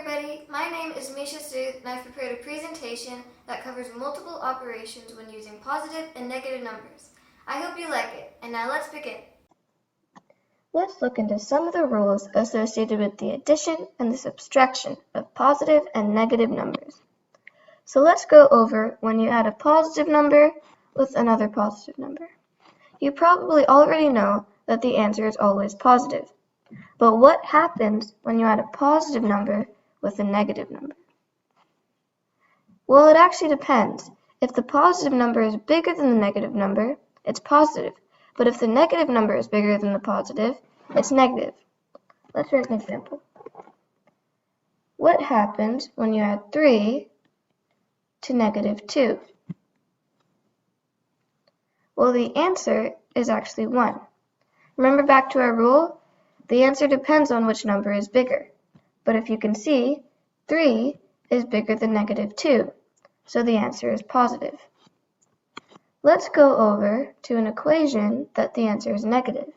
everybody, my name is Misha and I've prepared a presentation that covers multiple operations when using positive and negative numbers. I hope you like it, and now let's begin. Let's look into some of the rules associated with the addition and the subtraction of positive and negative numbers. So let's go over when you add a positive number with another positive number. You probably already know that the answer is always positive. But what happens when you add a positive number with a negative number? Well, it actually depends. If the positive number is bigger than the negative number, it's positive. But if the negative number is bigger than the positive, it's negative. Let's write an example. What happens when you add 3 to negative 2? Well, the answer is actually 1. Remember back to our rule? The answer depends on which number is bigger. But if you can see, 3 is bigger than negative 2, so the answer is positive. Let's go over to an equation that the answer is negative.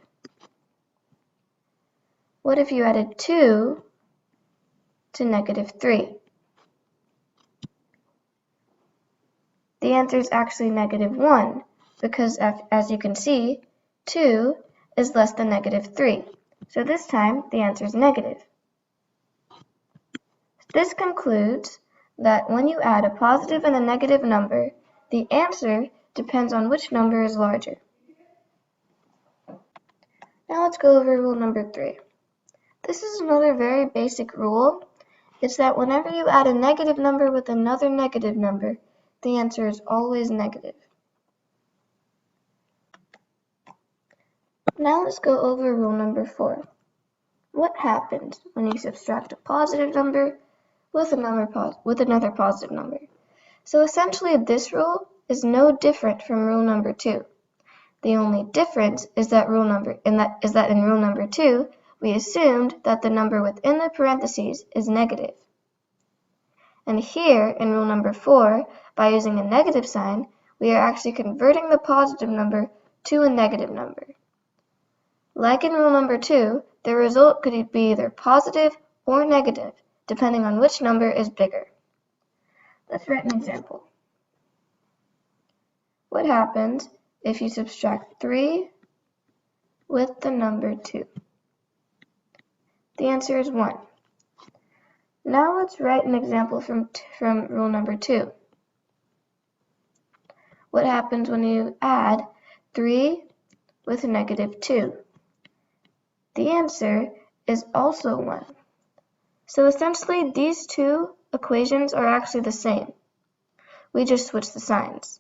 What if you added 2 to negative 3? The answer is actually negative 1, because as you can see, 2 is less than negative 3. So this time, the answer is negative. This concludes that when you add a positive and a negative number, the answer depends on which number is larger. Now let's go over rule number 3. This is another very basic rule. It's that whenever you add a negative number with another negative number, the answer is always negative. Now let's go over rule number 4. What happens when you subtract a positive number with another positive number? So essentially this rule is no different from rule number 2. The only difference is that in rule number 2, we assumed that the number within the parentheses is negative. And here in rule number 4, by using a negative sign, we are actually converting the positive number to a negative number. Like in rule number 2, the result could be either positive or negative, depending on which number is bigger. Let's write an example. What happens if you subtract 3 with the number 2? The answer is 1. Now let's write an example from rule number 2. What happens when you add 3 with a negative 2? The answer is also 1. So essentially these two equations are actually the same. We just switch the signs.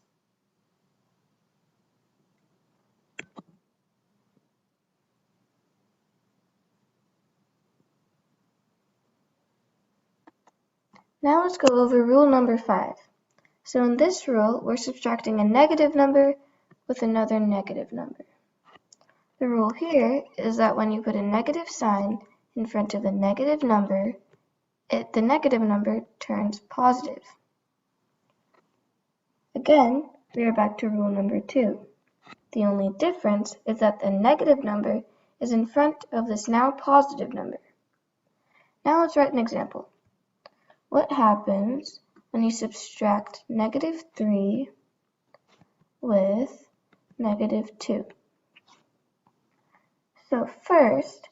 Now let's go over rule number 5. So in this rule, we're subtracting a negative number with another negative number. The rule here is that when you put a negative sign in front of a negative number, the negative number turns positive. Again, we are back to rule number 2. The only difference is that the negative number is in front of this now positive number. Now let's write an example. What happens when you subtract negative 3 with negative 2? So first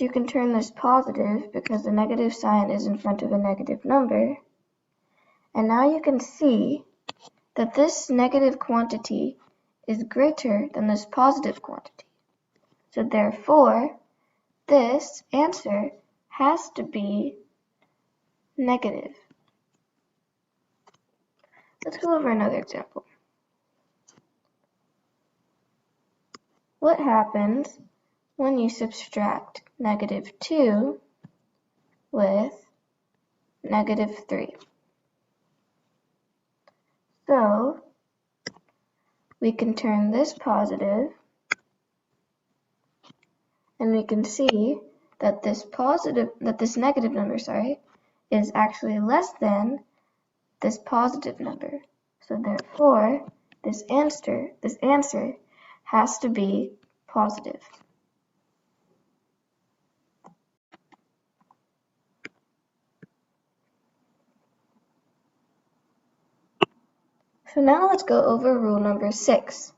you can turn this positive because the negative sign is in front of a negative number. And now you can see that this negative quantity is greater than this positive quantity. So therefore, this answer has to be negative. Let's go over another example. What happens when you subtract negative 2 with negative 3? So we can turn this positive, and we can see that this negative number, is actually less than this positive number. So therefore, this answer has to be positive. So now let's go over rule number 6.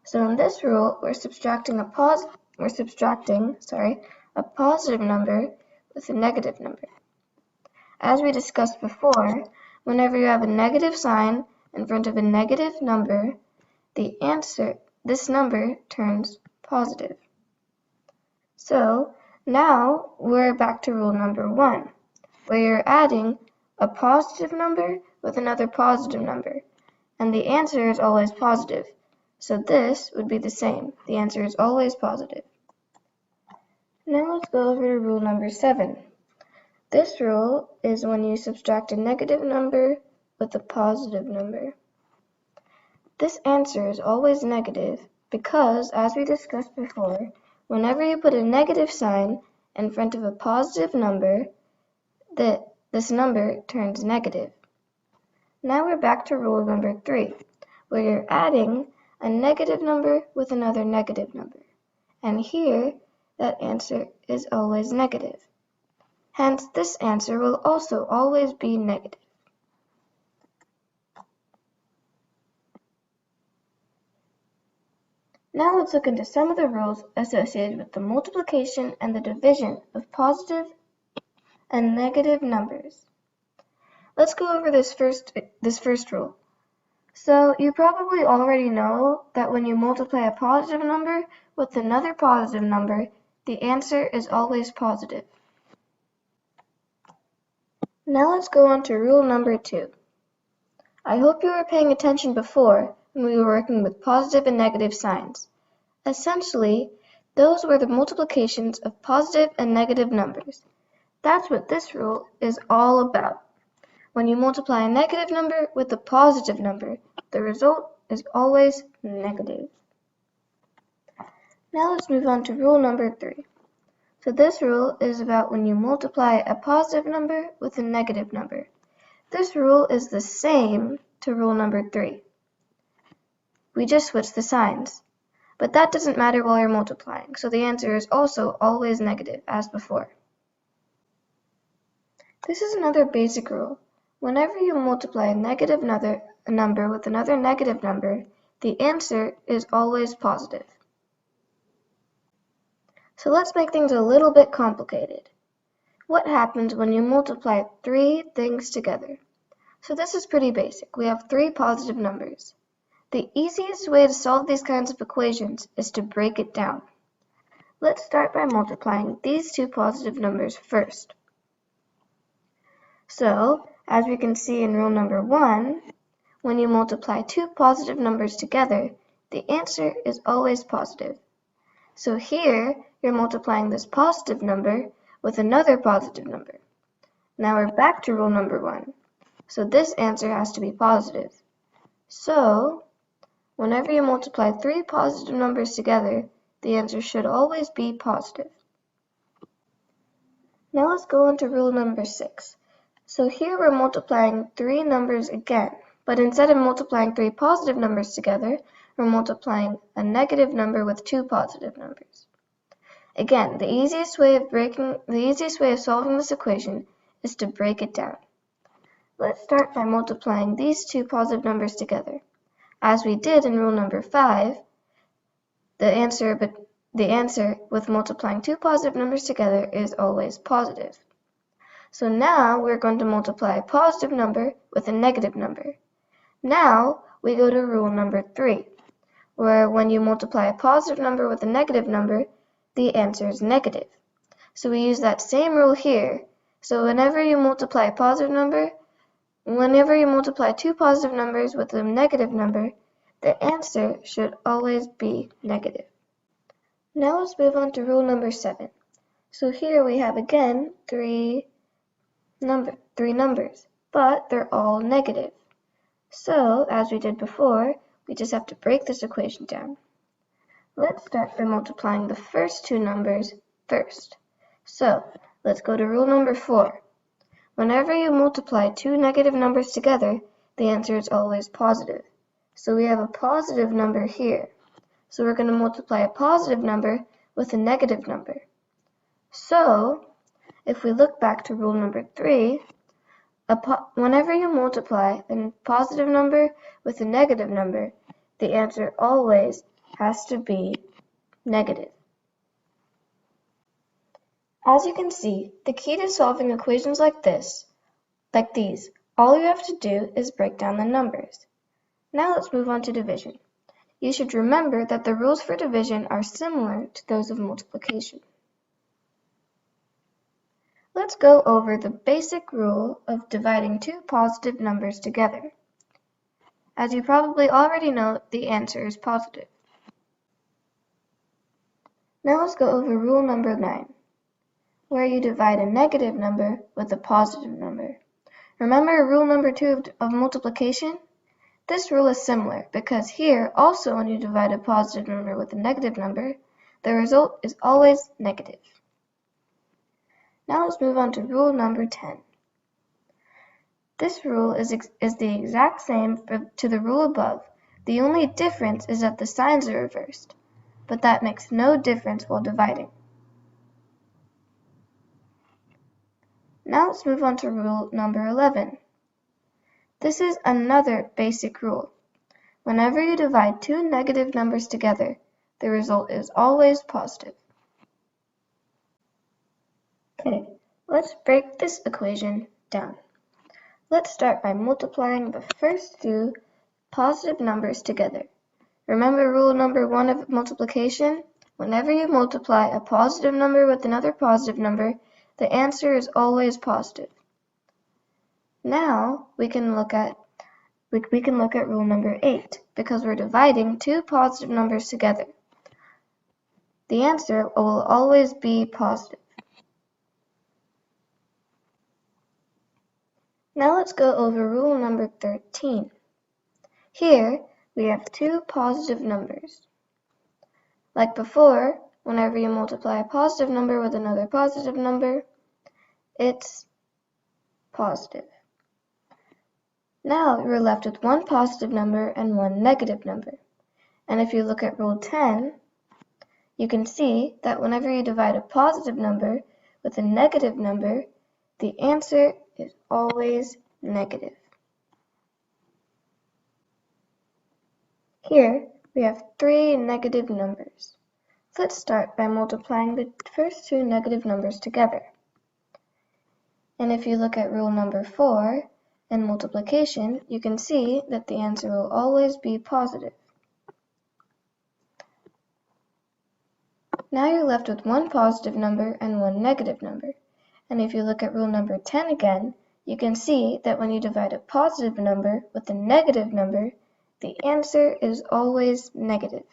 So in this rule, we're subtracting a positive number with a negative number. As we discussed before, whenever you have a negative sign in front of a negative number, this number turns positive. So now we're back to rule number 1, where you're adding a positive number with another positive number, and the answer is always positive. So this would be the same. The answer is always positive. Now let's go over to rule number 7. This rule is when you subtract a negative number with a positive number. This answer is always negative because, as we discussed before, whenever you put a negative sign in front of a positive number, this number turns negative. Now we're back to rule number 3, where you're adding a negative number with another negative number. And here, that answer is always negative. Hence, this answer will also always be negative. Now let's look into some of the rules associated with the multiplication and the division of positive and negative numbers. Let's go over this first rule. So you probably already know that when you multiply a positive number with another positive number, the answer is always positive. Now let's go on to rule number 2. I hope you were paying attention before when we were working with positive and negative signs. Essentially, those were the multiplications of positive and negative numbers. That's what this rule is all about. When you multiply a negative number with a positive number, the result is always negative. Now let's move on to rule number 3. So this rule is about when you multiply a positive number with a negative number. This rule is the same to rule number 3. We just switched the signs. But that doesn't matter while you're multiplying, so the answer is also always negative as before. This is another basic rule. Whenever you multiply a negative number with another negative number, the answer is always positive. So let's make things a little bit complicated. What happens when you multiply 3 things together? So this is pretty basic. We have 3 positive numbers. The easiest way to solve these kinds of equations is to break it down. Let's start by multiplying these 2 positive numbers first. So, as we can see in rule number 1, when you multiply 2 positive numbers together, the answer is always positive. So here, you're multiplying this positive number with another positive number. Now we're back to rule number 1. So this answer has to be positive. So, whenever you multiply 3 positive numbers together, the answer should always be positive. Now let's go on to rule number 6. So here we're multiplying 3 numbers again, but instead of multiplying 3 positive numbers together, we're multiplying a negative number with 2 positive numbers. Again, the easiest way of solving this equation is to break it down. Let's start by multiplying these 2 positive numbers together. As we did in rule number 5, the answer with multiplying 2 positive numbers together is always positive. So now we're going to multiply a positive number with a negative number. Now we go to rule number 3, where when you multiply a positive number with a negative number, the answer is negative. So we use that same rule here. So whenever you multiply 2 positive numbers with a negative number, the answer should always be negative. Now let's move on to rule number 7. So here we have again 3 numbers, but they're all negative. So, as we did before, we just have to break this equation down. Let's start by multiplying the first 2 numbers first. So, let's go to rule number 4. Whenever you multiply 2 negative numbers together, the answer is always positive. So we have a positive number here. So we're going to multiply a positive number with a negative number. So, if we look back to rule number 3, whenever you multiply a positive number with a negative number, the answer always has to be negative. As you can see, the key to solving equations like these, all you have to do is break down the numbers. Now let's move on to division. You should remember that the rules for division are similar to those of multiplication. Let's go over the basic rule of dividing two positive numbers together. As you probably already know, the answer is positive. Now let's go over rule number 9, where you divide a negative number with a positive number. Remember rule number 2 of multiplication? This rule is similar because here, also when you divide a positive number with a negative number, the result is always negative. Now let's move on to rule number 10. This rule is the exact same to the rule above. The only difference is that the signs are reversed, but that makes no difference while dividing. Now let's move on to rule number 11. This is another basic rule. Whenever you divide two negative numbers together, the result is always positive. Okay, let's break this equation down. Let's start by multiplying the first two positive numbers together. Remember rule number 1 of multiplication? Whenever you multiply a positive number with another positive number, the answer is always positive. Now we can look at rule number 8 because we're dividing two positive numbers together. The answer will always be positive. Now let's go over rule number 13. Here we have two positive numbers. Like before, whenever you multiply a positive number with another positive number, it's positive. Now we're left with one positive number and one negative number. And if you look at rule 10, you can see that whenever you divide a positive number with a negative number, the answer is always negative. Here we have three negative numbers. Let's start by multiplying the first two negative numbers together. And if you look at rule number 4 in multiplication, you can see that the answer will always be positive. Now you're left with one positive number and one negative number. And if you look at rule number 10 again, you can see that when you divide a positive number with a negative number, the answer is always negative.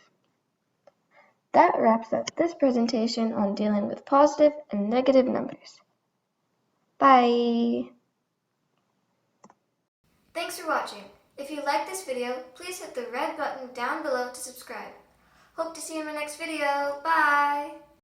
That wraps up this presentation on dealing with positive and negative numbers. Bye! Thanks for watching. If you liked this video, please hit the red button down below to subscribe. Hope to see you in my next video. Bye!